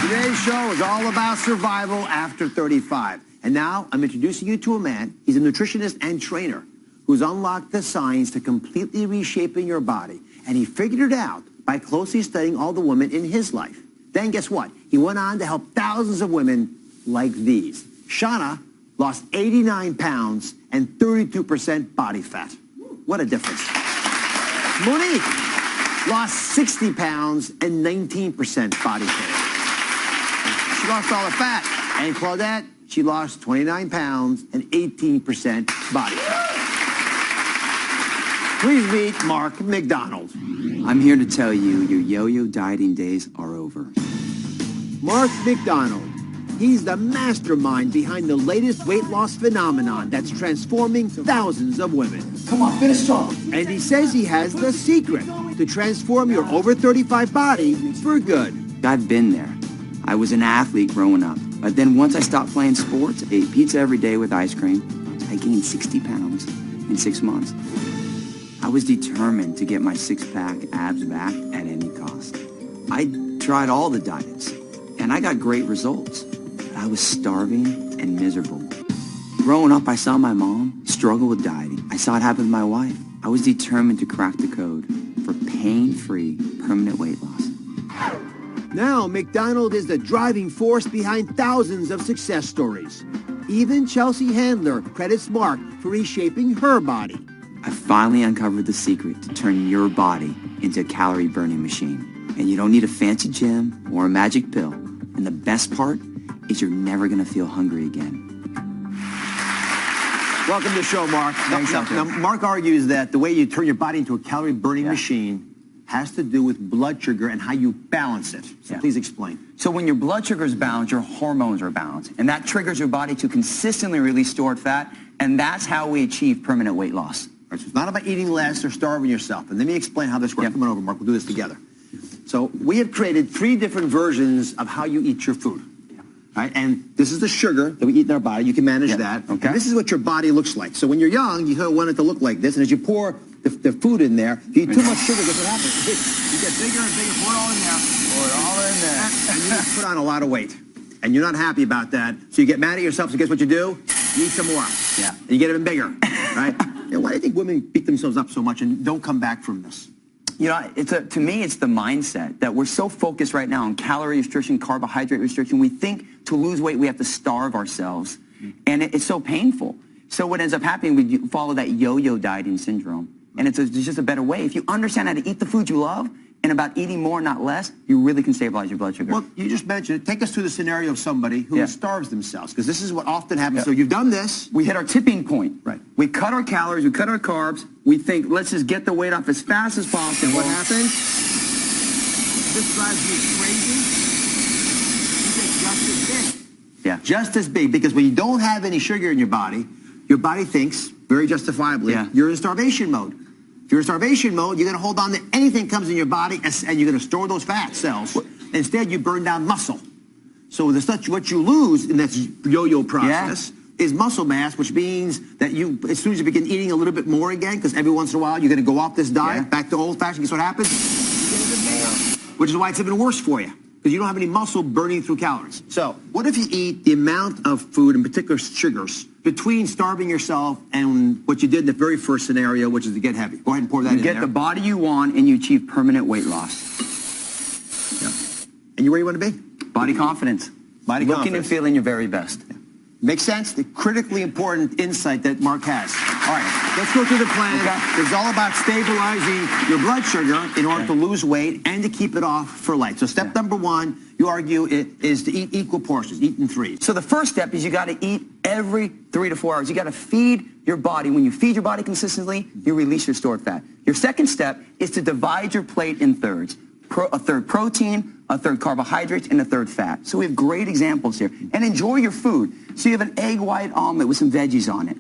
Today's show is all about survival after 35. And now I'm introducing you to a man. He's a nutritionist and trainer who's unlocked the science to completely reshaping your body. And he figured it out by closely studying all the women in his life. Then guess what? He went on to help thousands of women like these. Shauna lost 89 pounds and 32% body fat. What a difference. Monique lost 60 pounds and 19% body fat. She lost all the fat. And Claudette, she lost 29 pounds and 18% body fat. Please meet Mark McDonald. I'm here to tell you your yo-yo dieting days are over. Mark McDonald. He's the mastermind behind the latest weight loss phenomenon that's transforming thousands of women. Come on, finish strong. And he says he has the secret to transform your over 35 body for good. I've been there. I was an athlete growing up, but then once I stopped playing sports, ate pizza every day with ice cream, I gained 60 pounds in 6 months. I was determined to get my six-pack abs back at any cost. I tried all the diets, and I got great results. But I was starving and miserable. Growing up, I saw my mom struggle with dieting. I saw it happen with my wife. I was determined to crack the code for pain-free, permanent weight loss. Now, McDonald is the driving force behind thousands of success stories. Even Chelsea Handler credits Mark for reshaping her body. I finally uncovered the secret to turn your body into a calorie-burning machine. And you don't need a fancy gym or a magic pill. And the best part is you're never going to feel hungry again. Welcome to the show, Mark. Thanks, now, Mark argues that the way you turn your body into a calorie-burning machine has to do with blood sugar and how you balance it. So please explain. So when your blood sugar is balanced, your hormones are balanced. And that triggers your body to consistently release stored fat. And that's how we achieve permanent weight loss. Right, so it's not about eating less or starving yourself. And let me explain how this works. Come on over, Mark. We'll do this together. So we have created 3 different versions of how you eat your food. Right? And this is the sugar that we eat in our body. You can manage that. Okay. And this is what your body looks like. So when you're young, you want it to look like this. And as you pour the food in there, if you eat too much sugar, guess what happens? You get bigger and bigger. Pour it all in there. Pour it all in there. And you put on a lot of weight. And you're not happy about that. So you get mad at yourself. So guess what you do? You eat some more. Yeah. And you get even bigger. Right? Why do you think women beat themselves up so much and don't come back from this? You know, to me, it's the mindset that we're so focused right now on calorie restriction, carbohydrate restriction. We think to lose weight, we have to starve ourselves. And it's so painful. So what ends up happening, we follow that yo-yo dieting syndrome. And it's just a better way. If you understand how to eat the food you love and about eating more, not less, you really can stabilize your blood sugar. Well, you just mentioned it. Take us through the scenario of somebody who starves themselves, because this is what often happens. So you've done this. We hit our tipping point. Right. We cut our calories, we cut our carbs. We think, let's just get the weight off as fast as possible. And what happens? This drives you crazy. You get just as big. Yeah. Just as big, because when you don't have any sugar in your body thinks, very justifiably, you're in starvation mode. If you're in starvation mode, you're going to hold on to anything that comes in your body, and you're going to store those fat cells. Instead, you burn down muscle. So what you lose in that yo-yo process is muscle mass, which means that as soon as you begin eating a little bit more again, because every once in a while you're going to go off this diet, back to old-fashioned, guess what happens? You get even bigger, which is why it's even worse for you, because you don't have any muscle burning through calories. So what if you eat the amount of food, in particular sugars, between starving yourself and what you did in the very first scenario, which is to get heavy? Go ahead and pour that in there. You get the body you want, and you achieve permanent weight loss. Yeah. And you where you want to be? Body confidence. Looking and feeling your very best. Makes sense? The critically important insight that Mark has. All right, let's go through the plan. It's all about stabilizing your blood sugar in order to lose weight and to keep it off for life. So step number 1, you argue, is to eat equal portions, eat in 3s. So the first step is you got to eat every 3 to 4 hours. You got to feed your body. When you feed your body consistently, you release your stored fat. Your second step is to divide your plate in thirds. A third protein, a third carbohydrates, and a third fat. So we have great examples here. And enjoy your food. So you have an egg white omelet with some veggies on it.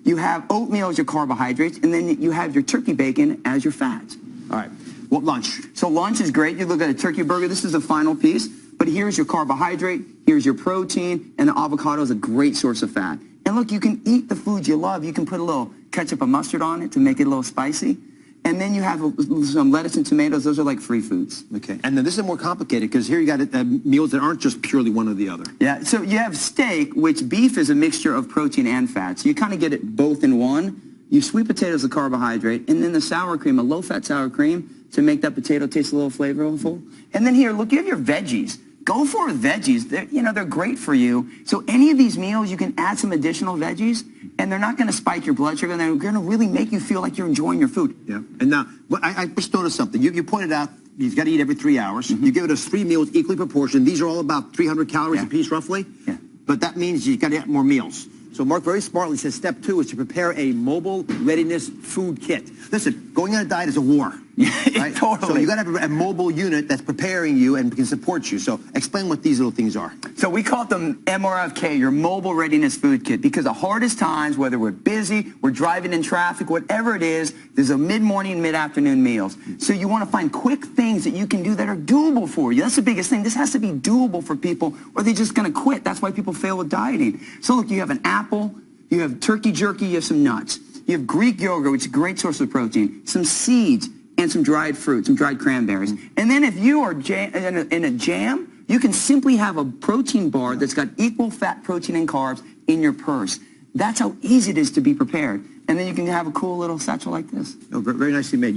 You have oatmeal as your carbohydrates, and then you have your turkey bacon as your fats. All right. What lunch? So lunch is great. You look at a turkey burger. This is the final piece. But here's your carbohydrate, here's your protein, and the avocado is a great source of fat. And look, you can eat the foods you love. You can put a little ketchup and mustard on it to make it a little spicy. And then you have some lettuce and tomatoes. Those are like free foods. Okay. And then this is more complicated because here you got meals that aren't just purely one or the other. Yeah. So you have steak, which beef is a mixture of protein and fat. So you kind of get it both in one. You sweet potatoes, a carbohydrate, and then the sour cream, a low-fat sour cream to make that potato taste a little flavorful. And then here, look, you have your veggies. Go for veggies. They're great for you. So any of these meals, you can add some additional veggies, and they're not going to spike your blood sugar. They're going to really make you feel like you're enjoying your food. Yeah. And now, I just noticed something. You pointed out you've got to eat every 3 hours. You give it us 3 meals equally proportioned. These are all about 300 calories apiece, roughly. Yeah. But that means you got to have more meals. So Mark very smartly says step 2 is to prepare a mobile readiness food kit. Listen, going on a diet is a war. Right? Totally. So you got to have a mobile unit that's preparing you and can support you. So explain what these little things are. So we call them MRFK, your mobile readiness food kit, because the hardest times, whether we're busy, we're driving in traffic, whatever it is, there's a mid-morning, mid-afternoon meals. So you want to find quick things that you can do that are doable for you. That's the biggest thing. This has to be doable for people, or they're just going to quit. That's why people fail with dieting. So look, you have an apple, you have turkey jerky, you have some nuts. You have Greek yogurt, which is a great source of protein, some seeds, and some dried fruit, some dried cranberries. And then if you are in a jam, you can simply have a protein bar that's got equal fat, protein, and carbs in your purse. That's how easy it is to be prepared. And then you can have a cool little satchel like this. Oh, very nicely made.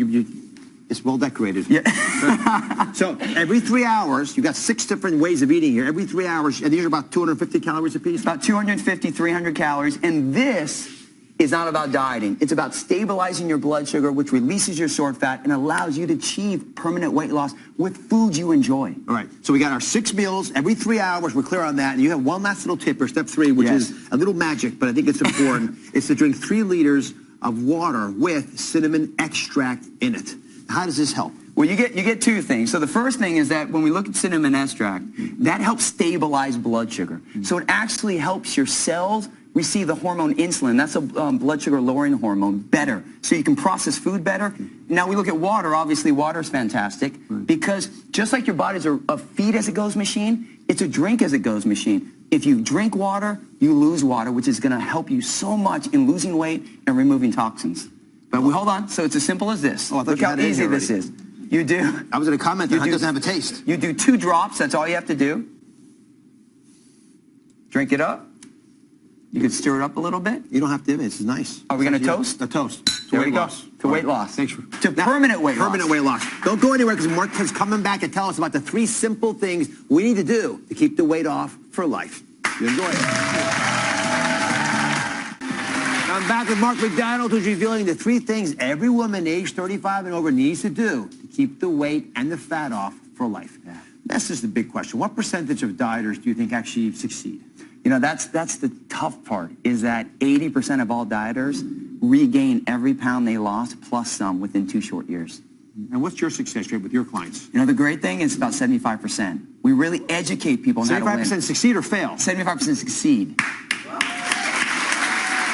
It's well decorated. Yeah. So every 3 hours, you've got 6 different ways of eating here. Every 3 hours, and these are about 250 calories apiece? About 250, 300 calories. And this is not about dieting. It's about stabilizing your blood sugar, which releases your stored fat and allows you to achieve permanent weight loss with foods you enjoy. All right. So we got our 6 meals every 3 hours. We're clear on that. And you have one last little tip for step 3, which is a little magic, but I think it's important. It's to drink 3 liters of water with cinnamon extract in it. How does this help? Well, you get 2 things. So the first thing is that when we look at cinnamon extract, that helps stabilize blood sugar. So it actually helps your cells receive the hormone insulin. That's a blood sugar lowering hormone better. So you can process food better. Now we look at water. Obviously, water is fantastic because just like your body's a feed as it goes machine, it's a drink as it goes machine. If you drink water, you lose water, which is going to help you so much in losing weight and removing toxins. But hold on. So it's as simple as this. Look how easy this is. You do. I was going to comment that it doesn't have a taste. You do 2 drops. That's all you have to do. Drink it up. You can stir it up a little bit. You don't have to. This is nice. Are we going to toast? A toast. There we go. To weight loss. Thanks for permanent weight loss. Permanent weight loss. Don't go anywhere because Mark is coming back to tell us about the 3 simple things we need to do to keep the weight off for life. You enjoy it. I'm back with Mark McDonald, who's revealing the 3 things every woman aged 35 and over needs to do to keep the weight and the fat off for life. Yeah. That's just the big question. What percentage of dieters do you think actually succeed? You know, that's the tough part, is that 80% of all dieters regain every pound they lost plus some within 2 short years. And what's your success rate with your clients? You know, the great thing is about 75%. We really educate people on how to win. 75% succeed or fail? 75% succeed.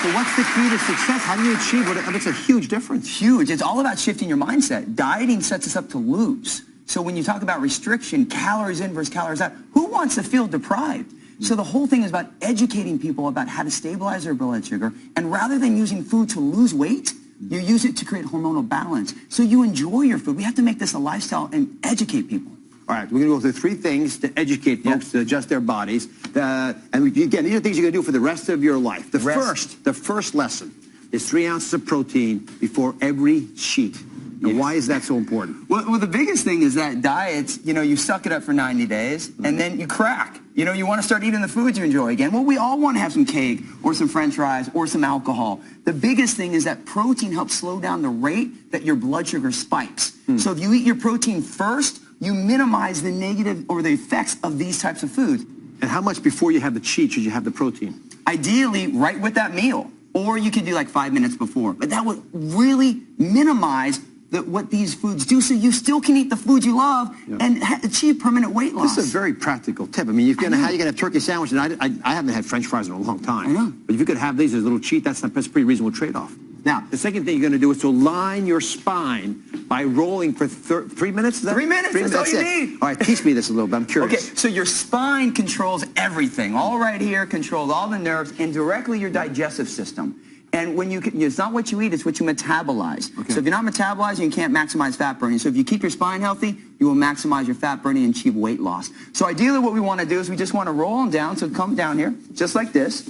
So what's the key to success? How do you achieve it? It makes a huge difference. Huge. It's all about shifting your mindset. Dieting sets us up to lose. So when you talk about restriction, calories in versus calories out, who wants to feel deprived? So the whole thing is about educating people about how to stabilize their blood sugar. And rather than using food to lose weight, you use it to create hormonal balance. So you enjoy your food. We have to make this a lifestyle and educate people. All right, we're going to go through 3 things to educate folks to adjust their bodies. And again, these are things you're going to do for the rest of your life. The first lesson is 3 ounces of protein before every cheat. Now, why is that so important? Well, the biggest thing is that diets, you know, you suck it up for 90 days, and then you crack. You know, you want to start eating the foods you enjoy again. Well, we all want to have some cake or some French fries or some alcohol. The biggest thing is that protein helps slow down the rate that your blood sugar spikes. So if you eat your protein first, you minimize the negative or the effects of these types of foods. And how much before you have the cheat should you have the protein? Ideally, right with that meal. Or you can do like 5 minutes before. But that would really minimize what these foods do, so you still can eat the foods you love and achieve permanent weight loss. This is a very practical tip. I mean, how you can have turkey sandwich, and I haven't had French fries in a long time. I know. But if you could have these as a little cheat, that's a pretty reasonable trade-off. Now, the second thing you're going to do is to align your spine by rolling for 3 minutes. 3 minutes, that's all you need. All right, teach me this a little bit. I'm curious. Okay, so your spine controls everything. All right here controls all the nerves and directly your digestive system. And when it's not what you eat, it's what you metabolize. Okay. So if you're not metabolizing, you can't maximize fat burning. So if you keep your spine healthy, you will maximize your fat burning and achieve weight loss. So ideally what we want to do is we just want to roll them down. So come down here, just like this.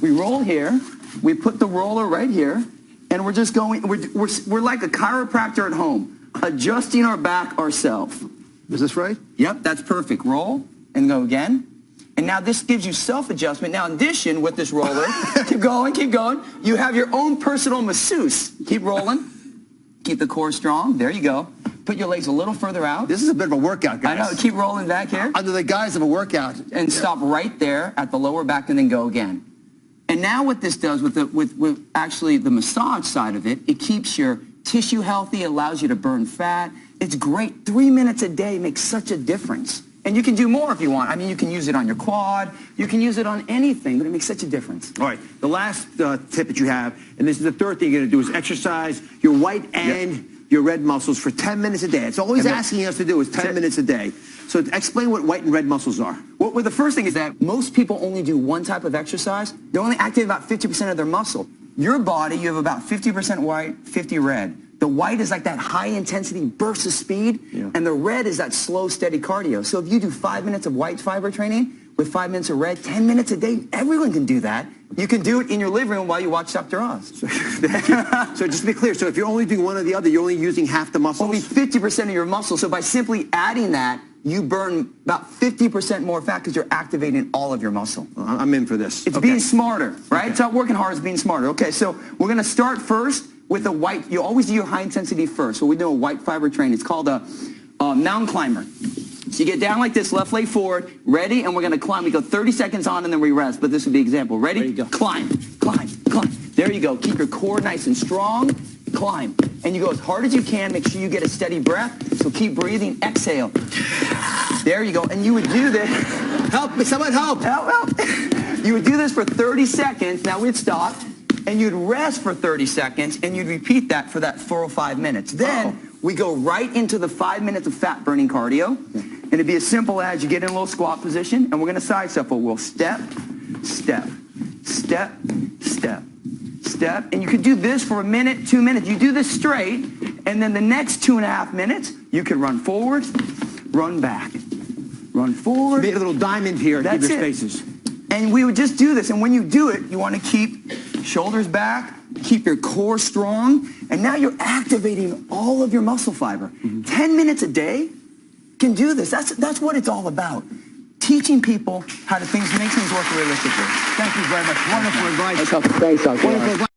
We roll here. We put the roller right here. And we're just going, we're like a chiropractor at home, adjusting our back ourselves. Is this right? Yep, that's perfect. Roll and go again. And now this gives you self-adjustment. Now in addition with this roller, keep going, you have your own personal masseuse. Keep rolling. Keep the core strong. There you go. Put your legs a little further out. This is a bit of a workout, guys. I know. Keep rolling back here. Under the guise of a workout. And stop right there at the lower back and then go again. And now what this does with actually the massage side of it, it keeps your tissue healthy, allows you to burn fat. It's great. 3 minutes a day makes such a difference. And you can do more if you want. I mean, you can use it on your quad. You can use it on anything, but it makes such a difference. All right. The last tip that you have, and this is the third thing you're going to do, is exercise your white and your red muscles for 10 minutes a day. It's all he's asking us to do is 10 minutes a day. So explain what white and red muscles are. Well, the first thing is that most people only do one type of exercise. They only activate about 50% of their muscle. Your body, you have about 50% white, 50 red. The white is like that high-intensity burst of speed, and the red is that slow, steady cardio. So if you do 5 minutes of white fiber training with 5 minutes of red, 10 minutes a day, everyone can do that. You can do it in your living room while you watch Dr. Oz. So just to be clear, so if you're only doing one or the other, you're only using half the muscles? Only 50% of your muscle. So by simply adding that, you burn about 50% more fat because you're activating all of your muscle. I'm in for this. It's being smarter, right? It's not working hard, it's being smarter. Okay, so we're going to start first with a white. You always do your high intensity first. So we do a white fiber training. It's called a mountain climber. So you get down like this, left leg forward, ready, and we're going to climb. We go 30 seconds on and then we rest, but this would be example. Ready? There you go. Climb, climb, climb. There you go. Keep your core nice and strong. Climb. And you go as hard as you can. Make sure you get a steady breath. So keep breathing. Exhale. There you go. And you would do this. Help me. Someone help. Help. You would do this for 30 seconds. Now we'd stop. And you'd rest for 30 seconds. And you'd repeat that for that 4 or 5 minutes. Then we go right into the 5 minutes of fat burning cardio. And it'd be as simple as you get in a little squat position. And we're going to side shuffle. We'll step, step, step, step. Step, and you could do this for a minute, 2 minutes. You do this straight, and then the next 2.5 minutes, you can run forward, run back, run forward. Made a little diamond here to keep your spaces. And we would just do this, and when you do it, you want to keep shoulders back, keep your core strong, and now you're activating all of your muscle fiber. 10 minutes a day can do this. That's what it's all about. Teaching people how to make things work realistically. Thank you very much. Wonderful advice. Thanks, Dr. Wonderful advice.